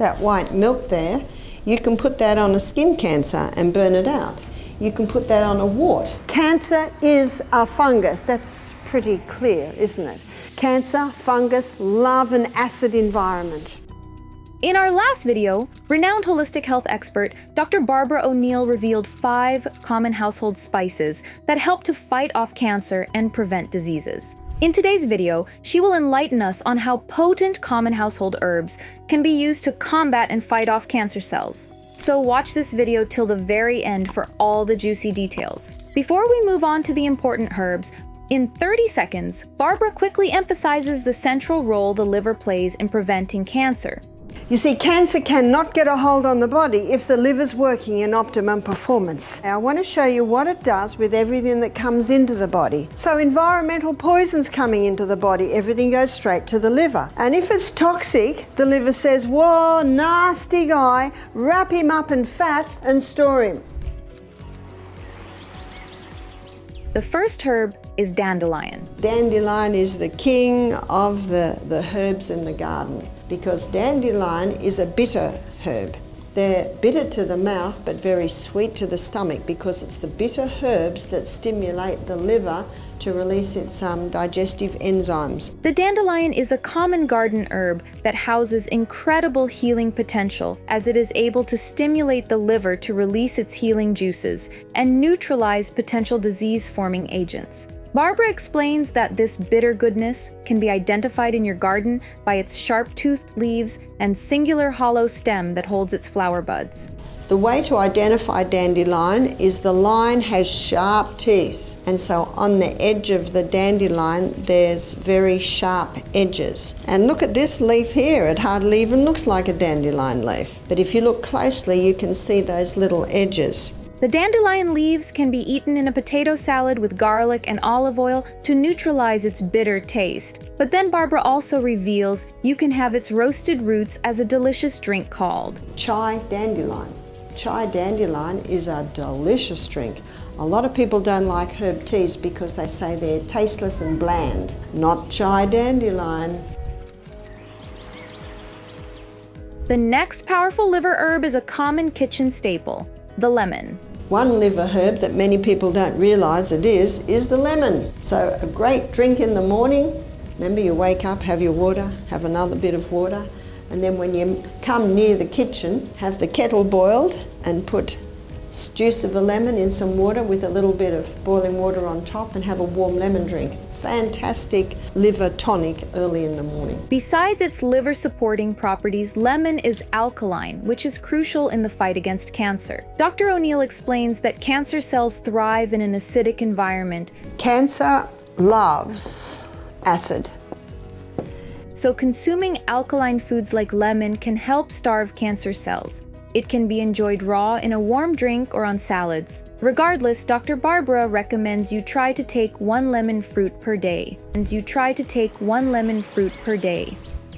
that white milk there, you can put that on a skin cancer and burn it out. You can put that on a wart. Cancer is a fungus. That's pretty clear, isn't it? Cancer, fungus, love an acid environment. In our last video, renowned holistic health expert Dr. Barbara O'Neill revealed 5 common household spices that help to fight off cancer and prevent diseases. In today's video, she will enlighten us on how potent common household herbs can be used to combat and fight off cancer cells. So watch this video till the very end for all the juicy details. Before we move on to the important herbs, in 30 seconds, Barbara quickly emphasizes the central role the liver plays in preventing cancer. You see, cancer cannot get a hold on the body if the liver's working in optimum performance. Now, I want to show you what it does with everything that comes into the body. So environmental poisons coming into the body, everything goes straight to the liver. And if it's toxic, the liver says, whoa, nasty guy, wrap him up in fat and store him. The first herb is dandelion. Dandelion is the king of the herbs in the garden, because dandelion is a bitter herb. They're bitter to the mouth but very sweet to the stomach, because it's the bitter herbs that stimulate the liver to release its digestive enzymes. The dandelion is a common garden herb that houses incredible healing potential, as it is able to stimulate the liver to release its healing juices and neutralize potential disease-forming agents. Barbara explains that this bitter goodness can be identified in your garden by its sharp-toothed leaves and singular hollow stem that holds its flower buds. The way to identify dandelion is the line has sharp teeth, and so on the edge of the dandelion there's very sharp edges. And look at this leaf here, it hardly even looks like a dandelion leaf. But if you look closely you can see those little edges. The dandelion leaves can be eaten in a potato salad with garlic and olive oil to neutralize its bitter taste. But then Barbara also reveals you can have its roasted roots as a delicious drink called chai dandelion. Chai dandelion is a delicious drink. A lot of people don't like herb teas because they say they're tasteless and bland. Not chai dandelion. The next powerful liver herb is a common kitchen staple, the lemon. One liver herb that many people don't realise it is the lemon. So a great drink in the morning. Remember, you wake up, have your water, have another bit of water, and then when you come near the kitchen, have the kettle boiled and put juice of a lemon in some water with a little bit of boiling water on top and have a warm lemon drink. Fantastic liver tonic early in the morning. Besides its liver-supporting properties, lemon is alkaline, which is crucial in the fight against cancer. Dr. O'Neill explains that cancer cells thrive in an acidic environment. Cancer loves acid. So consuming alkaline foods like lemon can help starve cancer cells. It can be enjoyed raw in a warm drink or on salads. Regardless, Dr. Barbara recommends you try to take 1 lemon fruit per day.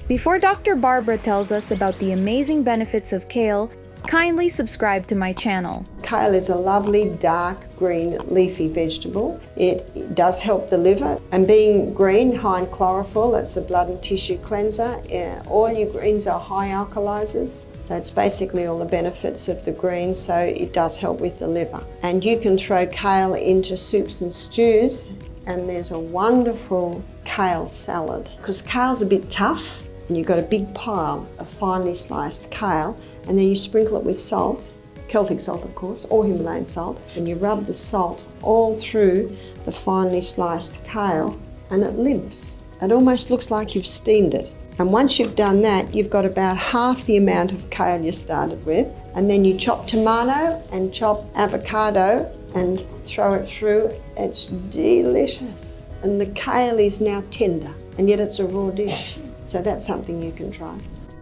Before Dr. Barbara tells us about the amazing benefits of kale, kindly subscribe to my channel. Kale is a lovely dark green leafy vegetable. It does help the liver, and being green, high in chlorophyll, it's a blood and tissue cleanser. All your greens are high alkalizers. So it's basically all the benefits of the greens, so it does help with the liver. And you can throw kale into soups and stews, and there's a wonderful kale salad. Because kale's a bit tough, and you've got a big pile of finely sliced kale, and then you sprinkle it with salt, Celtic salt of course, or Himalayan salt, and you rub the salt all through the finely sliced kale, and it limps. It almost looks like you've steamed it. And once you've done that, you've got about half the amount of kale you started with. And then you chop tomato and chop avocado and throw it through. It's delicious. And the kale is now tender, and yet it's a raw dish. So that's something you can try.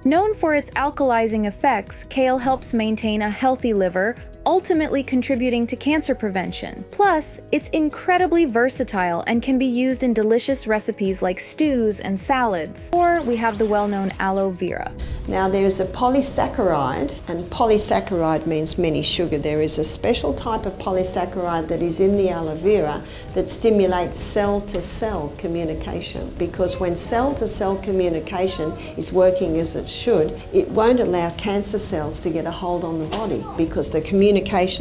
Known for its alkalizing effects, kale helps maintain a healthy liver, ultimately contributing to cancer prevention. Plus, it's incredibly versatile and can be used in delicious recipes like stews and salads. Or we have the well-known aloe vera. Now there's a polysaccharide, and polysaccharide means many sugar. There is a special type of polysaccharide that is in the aloe vera that stimulates cell-to-cell communication, because when cell-to-cell communication is working as it should, it won't allow cancer cells to get a hold on the body, because the communication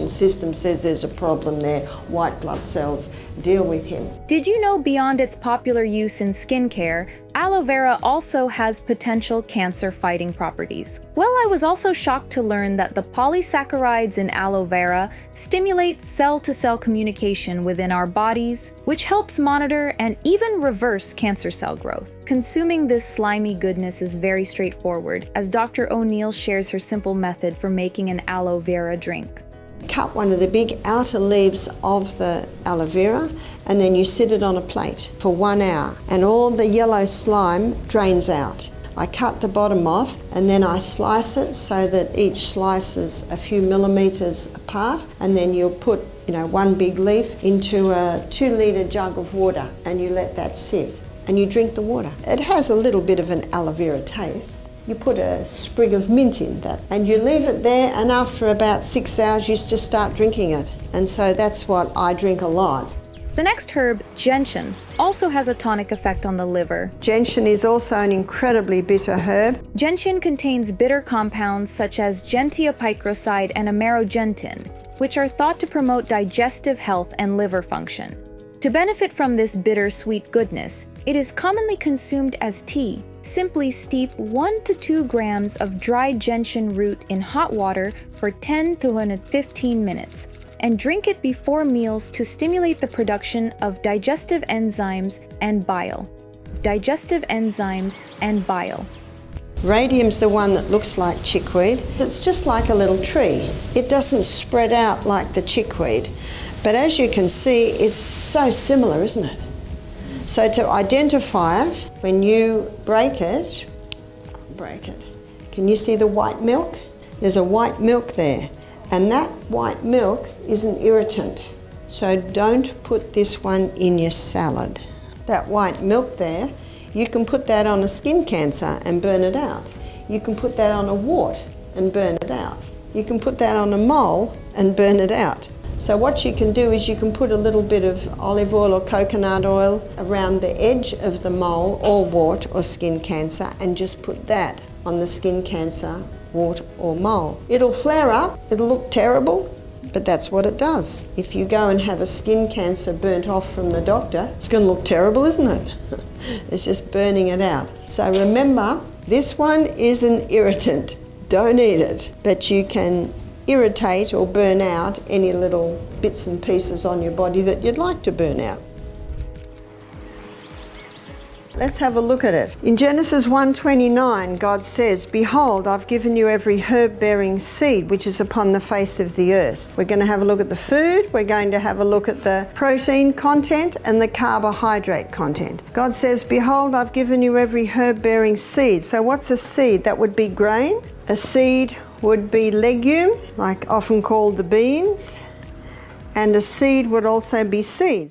system says there's a problem there. White blood cells deal with him. Did you know beyond its popular use in skincare, aloe vera also has potential cancer-fighting properties? Well, I was also shocked to learn that the polysaccharides in aloe vera stimulate cell-to-cell communication within our bodies, which helps monitor and even reverse cancer cell growth. Consuming this slimy goodness is very straightforward, as Dr. O'Neill shares her simple method for making an aloe vera drink. Cut one of the big outer leaves of the aloe vera, and then you sit it on a plate for 1 hour, and all the yellow slime drains out. I cut the bottom off, and then I slice it so that each slice is a few millimeters apart, and then you'll put one big leaf into a 2-litre jug of water, and you let that sit, and you drink the water. It has a little bit of an aloe vera taste. You put a sprig of mint in that, and you leave it there, and after about 6 hours you just start drinking it. And so that's what I drink a lot. The next herb, gentian, also has a tonic effect on the liver. Gentian is also an incredibly bitter herb. Gentian contains bitter compounds such as gentian picroside and amarogentin, which are thought to promote digestive health and liver function. To benefit from this bitter-sweet goodness, it is commonly consumed as tea. Simply steep 1 to 2 grams of dried gentian root in hot water for 10 to 15 minutes, and drink it before meals to stimulate the production of digestive enzymes and bile. Radium's the one that looks like chickweed. It's just like a little tree. It doesn't spread out like the chickweed, but as you can see, it's so similar, isn't it? So to identify it, when you break it, can you see the white milk? There's a white milk there, and that white milk is an irritant. So don't put this one in your salad. That white milk there, you can put that on a skin cancer and burn it out. You can put that on a wart and burn it out. You can put that on a mole and burn it out. So what you can do is you can put a little bit of olive oil or coconut oil around the edge of the mole or wart or skin cancer, and just put that on the skin cancer, wart or mole. It'll flare up, it'll look terrible, but that's what it does. If you go and have a skin cancer burnt off from the doctor, it's going to look terrible, isn't it? It's just burning it out. So remember, this one is an irritant. Don't eat it, but you can irritate or burn out any little bits and pieces on your body that you'd like to burn out. Let's have a look at it. In Genesis 1:29, God says, "Behold, I've given you every herb-bearing seed which is upon the face of the earth." We're going to have a look at the food, we're going to have a look at the protein content and the carbohydrate content. God says, "Behold, I've given you every herb-bearing seed." So what's a seed? That would be grain. A seed would be legume, like often called the beans, and a seed would also be seeds.